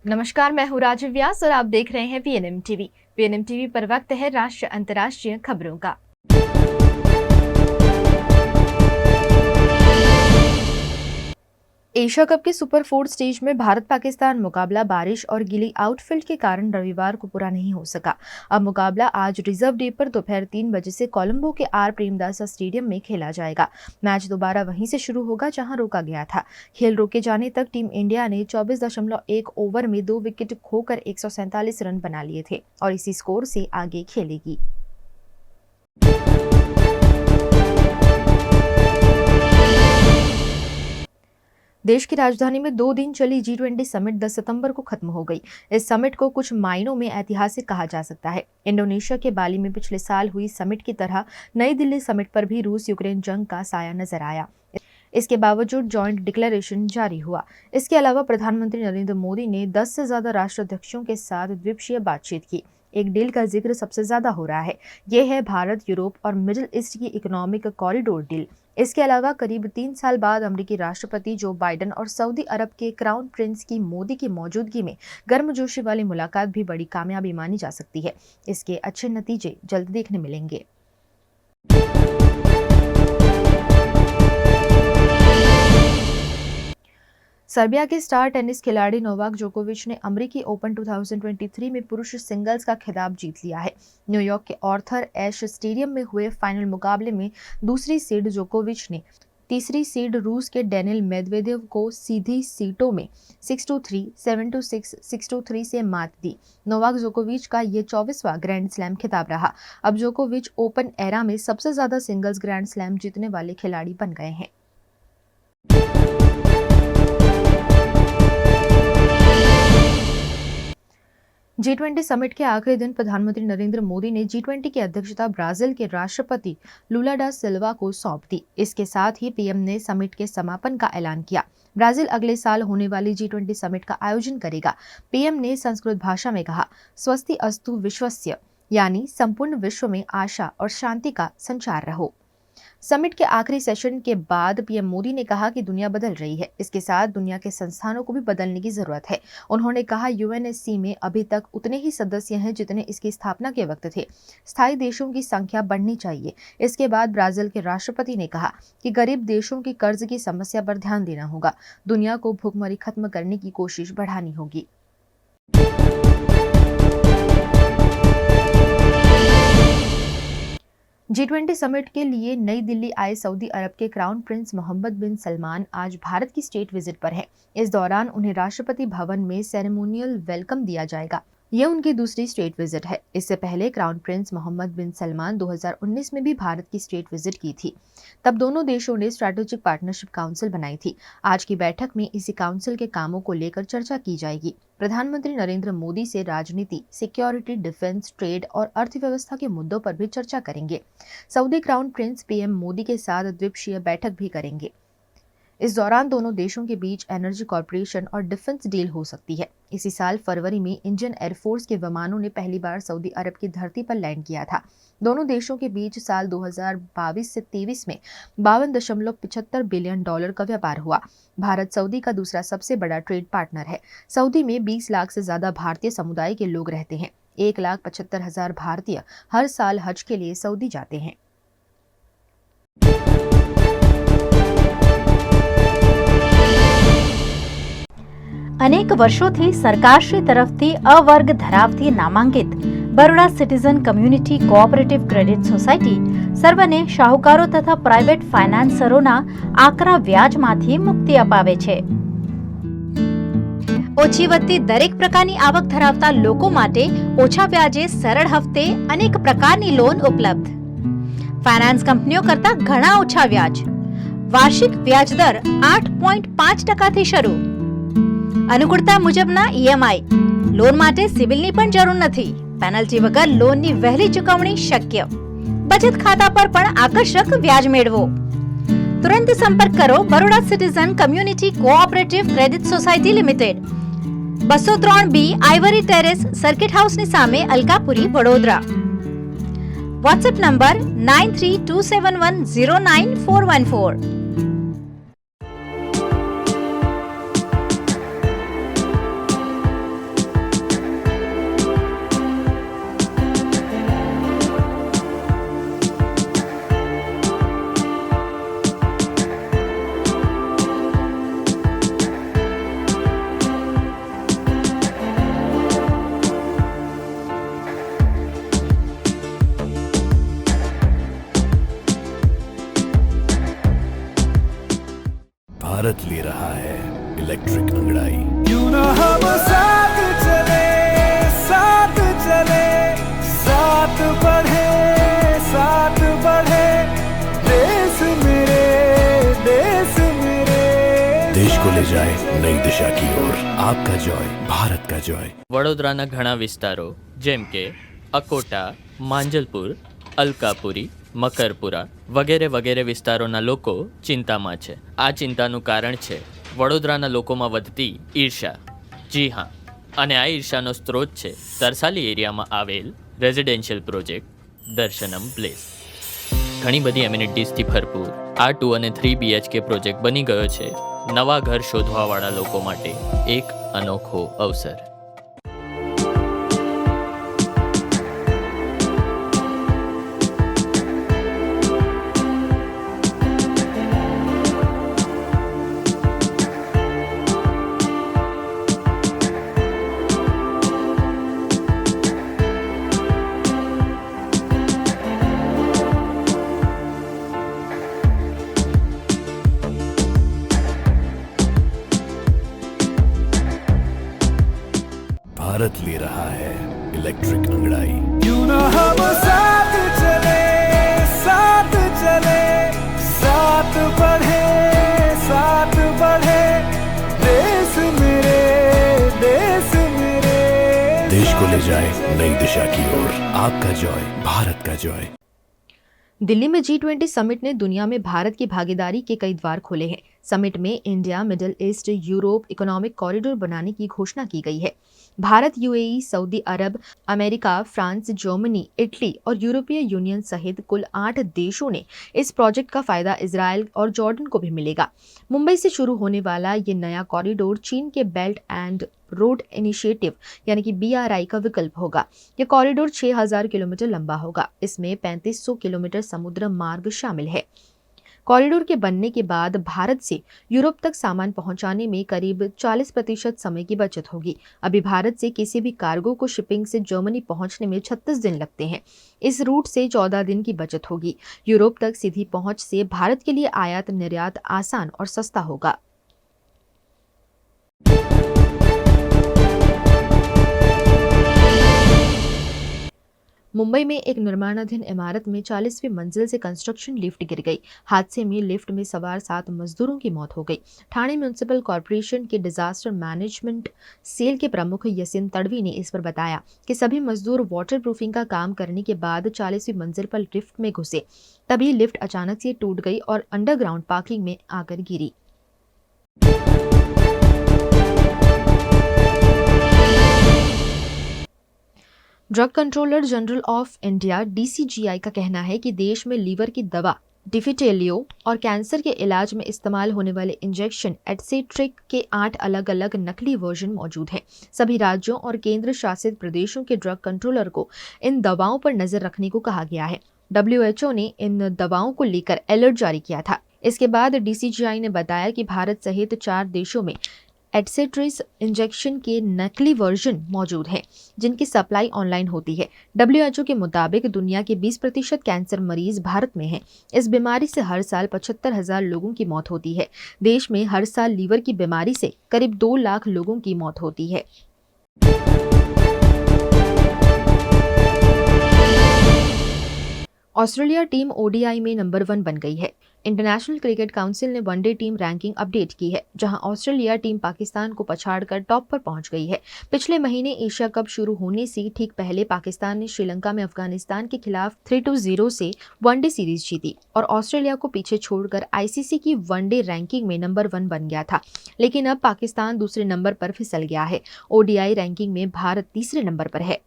नमस्कार, मैं हूँ राजीव व्यास और आप देख रहे हैं वीएनएम टीवी। वीएनएम टीवी पर वक्त है राष्ट्रीय अंतर्राष्ट्रीय खबरों का। एशिया कप के सुपर 4 स्टेज में भारत पाकिस्तान मुकाबला बारिश और गीली आउटफील्ड के कारण रविवार को पूरा नहीं हो सका। अब मुकाबला आज रिजर्व डे पर दोपहर 3 बजे से कोलंबो के आर प्रेमदासा स्टेडियम में खेला जाएगा। मैच दोबारा वहीं से शुरू होगा जहां रोका गया था। खेल रोके जाने तक टीम इंडिया ने 24.1 ओवर में 2 विकेट खोकर 147 रन बना लिए थे और इसी स्कोर से आगे खेलेगी। देश की राजधानी में 2 दिन चली G20 समिट 10 सितंबर को खत्म हो गई। इस समिट को कुछ मायनों में ऐतिहासिक कहा जा सकता है। इंडोनेशिया के बाली में पिछले साल हुई समिट की तरह नई दिल्ली समिट पर भी रूस यूक्रेन जंग का साया नजर आया। इसके बावजूद जॉइंट डिक्लेरेशन जारी हुआ। इसके अलावा प्रधानमंत्री नरेंद्र मोदी ने 10 से ज्यादा राष्ट्राध्यक्षों के साथ द्विपक्षीय बातचीत की। एक डील का जिक्र सबसे ज्यादा हो रहा है। यह है भारत, यूरोप और मिडिल ईस्ट की इकोनॉमिक कॉरिडोर डील। इसके अलावा करीब 3 साल बाद अमेरिकी राष्ट्रपति जो बाइडेन और सऊदी अरब के क्राउन प्रिंस की मोदी की मौजूदगी में गर्मजोशी वाली मुलाकात भी बड़ी कामयाबी मानी जा सकती है। इसके अच्छे नतीजे जल्द देखने मिलेंगे। सर्बिया के स्टार टेनिस खिलाड़ी नोवाक जोकोविच ने अमेरिकी ओपन 2023 में पुरुष सिंगल्स का खिताब जीत लिया है। न्यूयॉर्क के आर्थर एश स्टेडियम में हुए फाइनल मुकाबले में दूसरी सीड जोकोविच ने तीसरी सीड रूस के डेनिल मेदवेदेव को सीधी सीटों में 6-3, 7-6, 6-3 से मात दी। नोवाक जोकोविच का ये 24वां ग्रैंड स्लैम खिताब रहा। अब जोकोविच ओपन एरा में सबसे ज्यादा सिंगल्स ग्रैंड स्लैम जीतने वाले खिलाड़ी बन गए हैं। G20 समिट के आखिरी दिन प्रधानमंत्री नरेंद्र मोदी ने G20 की अध्यक्षता ब्राजील के राष्ट्रपति लुला डा सिल्वा को सौंप दी। इसके साथ ही पीएम ने समिट के समापन का ऐलान किया। ब्राजील अगले साल होने वाली G20 समिट का आयोजन करेगा। पीएम ने संस्कृत भाषा में कहा, स्वस्ति अस्तु विश्वस्य, यानी संपूर्ण विश्व में आशा और शांति का संचार रहो। समिट के आखिरी सेशन के बाद पीएम मोदी ने कहा कि दुनिया बदल रही है। इसके साथ दुनिया के संस्थानों को भी बदलने की जरूरत है। उन्होंने कहा, यूएनएससी में अभी तक उतने ही सदस्य हैं जितने इसकी स्थापना के वक्त थे। स्थायी देशों की संख्या बढ़नी चाहिए। इसके बाद ब्राजील के राष्ट्रपति ने कहा कि गरीब देशों की कर्ज की समस्या पर ध्यान देना होगा। दुनिया को भूखमरी खत्म करने की कोशिश बढ़ानी होगी। G20 समिट के लिए नई दिल्ली आए सऊदी अरब के क्राउन प्रिंस मोहम्मद बिन सलमान आज भारत की स्टेट विजिट पर हैं। इस दौरान उन्हें राष्ट्रपति भवन में सेरेमोनियल वेलकम दिया जाएगा। यह उनकी दूसरी स्टेट विजिट है। इससे पहले क्राउन प्रिंस मोहम्मद बिन सलमान 2019 में भी भारत की स्टेट विजिट की थी। तब दोनों देशों ने स्ट्रैटेजिक पार्टनरशिप काउंसिल बनाई थी। आज की बैठक में इसी काउंसिल के कामों को लेकर चर्चा की जाएगी। प्रधानमंत्री नरेंद्र मोदी से राजनीति, सिक्योरिटी, डिफेंस, ट्रेड और अर्थव्यवस्था के मुद्दों पर भी चर्चा करेंगे। Saudi crown Prince PM Modi के साथ द्विपक्षीय बैठक भी करेंगे। इस दौरान दोनों देशों के बीच एनर्जी कॉर्पोरेशन और डिफेंस डील हो सकती है। इसी साल फरवरी में इंडियन एयरफोर्स के विमानों ने पहली बार सऊदी अरब की धरती पर लैंड किया था। दोनों देशों के बीच साल 2022 से 23 में $52.75 बिलियन का व्यापार हुआ। भारत सऊदी का दूसरा सबसे बड़ा ट्रेड पार्टनर है। सऊदी में 20 लाख से ज्यादा भारतीय समुदाय के लोग रहते हैं। 1,75,000 भारतीय हर साल हज के लिए सऊदी जाते हैं। અનેક વર્ષોથી સરકારશ્રી તરફથી અવર્ગ ધરાવતી નામાંકિત Baroda citizen community cooperative credit society સર્વને શાહુકારો તથા પ્રાઇવેટ ફાઇનાન્સરોના આકરા વ્યાજમાંથી મુક્તિ અપાવે છે। ઓછી વત્તી દરેક પ્રકારની આવક ધરાવતા લોકો માટે ઓછા વ્યાજે સરળ હપ્તે અનેક પ્રકારની લોન ઉપલબ્ધ। ફાઇનાન્સ કંપનીઓ કરતા ઘણા ઓછા વ્યાજ। વાર્ષિક વ્યાજ દર 8.5% શરૂ। अनुकूलता मुजबना ईएमआई। लोन माटे सिविलनी पण जरूर नथी। पेनल्टी वगर लोननी वहेली चुकवणी शक्य। बचत खाता पर पण आकर्षक व्याज मेळवो। तुरंत संपर्क करो Baroda citizen community cooperative credit society limited, 203B Ivory terrace, circuit house ની સામે, અલકાપુરી, વડોદરા। WhatsApp number 9327109414। भारत ले रहा है इलेक्ट्रिक अंगड़ाई। क्यों ना हम साथ चले, साथ चले, साथ बढ़े, साथ बढ़े, देश मेरे, देश मेरे। देश को ले जाए नई दिशा की ओर। आपका जॉय, भारत का जॉय। વડોદરાના ઘણા વિસ્તારો જેમ કે અકોટા, માંજલપુર, અલકાપુરી, મકરપુરા વગેરે વગેરે વિસ્તારોના લોકો ચિંતામાં છે. આ ચિંતાનું કારણ છે વડોદરાના લોકોમાં વધતી ઈર્ષા. જી હા, અને આ ઈર્ષાનો સ્ત્રોત છે તરસાલી એરિયામાં આવેલ રેઝિડેન્શિયલ પ્રોજેક્ટ દર્શનમ પ્લેસ. ઘણી બધી એમ્યુનિટીઝથી ભરપૂર આ 2 અને 3 BHK પ્રોજેક્ટ બની ગયો છે નવા ઘર શોધવાવાળા લોકો માટે એક અનોખો અવસર. भारत ले रहा है इलेक्ट्रिक अंगड़ाई। क्यों ना हम साथ चले, साथ चले, साथ बढ़े, साथ बढ़े, देश मेरे, देश मेरे। देश को ले जाए नई दिशा की ओर। आपका जॉय, भारत का जॉय। दिल्ली में G20 समिट ने दुनिया में भारत की भागीदारी के कई द्वार खोले हैं। समिट में India, middle east, Europe economic corridor बनाने की घोषणा की गई है। भारत, यूएई, सऊदी अरब, अमेरिका, फ्रांस, जर्मनी, इटली और यूरोपीय यूनियन सहित कुल 8 देशों ने इस प्रोजेक्ट का फायदा इजराइल और जॉर्डन को भी मिलेगा। मुंबई से शुरू होने वाला ये नया कॉरिडोर चीन के बेल्ट एंड रोड इनिशिएटिव यानी कि BRI का विकल्प होगा। यह कॉरिडोर 6000 किलोमीटर लंबा होगा। इसमें 3500 किलोमीटर समुद्र मार्ग शामिल है। कॉरिडोर के बनने के बाद भारत से यूरोप तक सामान पहुंचाने में करीब 40% समय की बचत होगी। अभी भारत से किसी भी कार्गो को शिपिंग से जर्मनी पहुंचने में 36 दिन लगते हैं। इस रूट से 14 दिन की बचत होगी। यूरोप तक सीधी पहुंच से भारत के लिए आयात निर्यात आसान और सस्ता होगा। मुंबई में एक निर्माणाधीन इमारत में 40वीं मंजिल से कंस्ट्रक्शन लिफ्ट गिर गई। हादसे में लिफ्ट में सवार 7 मजदूरों की मौत हो गई। ठाणे म्युनिसिपल कॉर्पोरेशन के डिजास्टर मैनेजमेंट सेल के प्रमुख यसिन तड़वी ने इस पर बताया कि सभी मजदूर वाटर प्रूफिंग का काम करने के बाद 40वीं मंजिल पर लिफ्ट में घुसे। तभी लिफ्ट अचानक से टूट गई और अंडरग्राउंड पार्किंग में आकर गिरी। Drug controller general of India DCGI का कहना है कि देश में लीवर की दवा डिफिटेलियो और कैंसर के इलाज में इस्तेमाल होने वाले इंजेक्शन एटसेट्रिक के 8 अलग अलग नकली वर्जन मौजूद हैं। सभी राज्यों और केंद्र शासित प्रदेशों के ड्रग कंट्रोलर को इन दवाओं पर नजर रखने को कहा गया है। WHO ने इन दवाओं को लेकर अलर्ट जारी किया था। इसके बाद DCGI ने बताया कि भारत सहित 4 देशों में एटसेट्रिस इंजेक्शन के नकली वर्जन मौजूद हैं, जिनकी सप्लाई ऑनलाइन होती है। WHO के मुताबिक दुनिया के 20% कैंसर मरीज भारत में हैं। इस बीमारी से हर साल 75,000 लोगों की मौत होती है। देश में हर साल लीवर की बीमारी से करीब 2 लाख लोगों की मौत होती है। ऑस्ट्रेलिया टीम ODI में नंबर 1 बन गई है। इंटरनेशनल क्रिकेट काउंसिल ने वनडे टीम रैंकिंग अपडेट की है, जहां ऑस्ट्रेलिया टीम पाकिस्तान को पछाड़कर टॉप पर पहुंच गई है। पिछले महीने एशिया कप शुरू होने से ठीक पहले पाकिस्तान ने श्रीलंका में अफगानिस्तान के खिलाफ 3-0 से वनडे सीरीज जीती और ऑस्ट्रेलिया को पीछे छोड़कर ICC की वनडे रैंकिंग में नंबर 1 बन गया था। लेकिन अब पाकिस्तान दूसरे नंबर पर फिसल गया है। ODI रैंकिंग में भारत तीसरे नंबर पर है।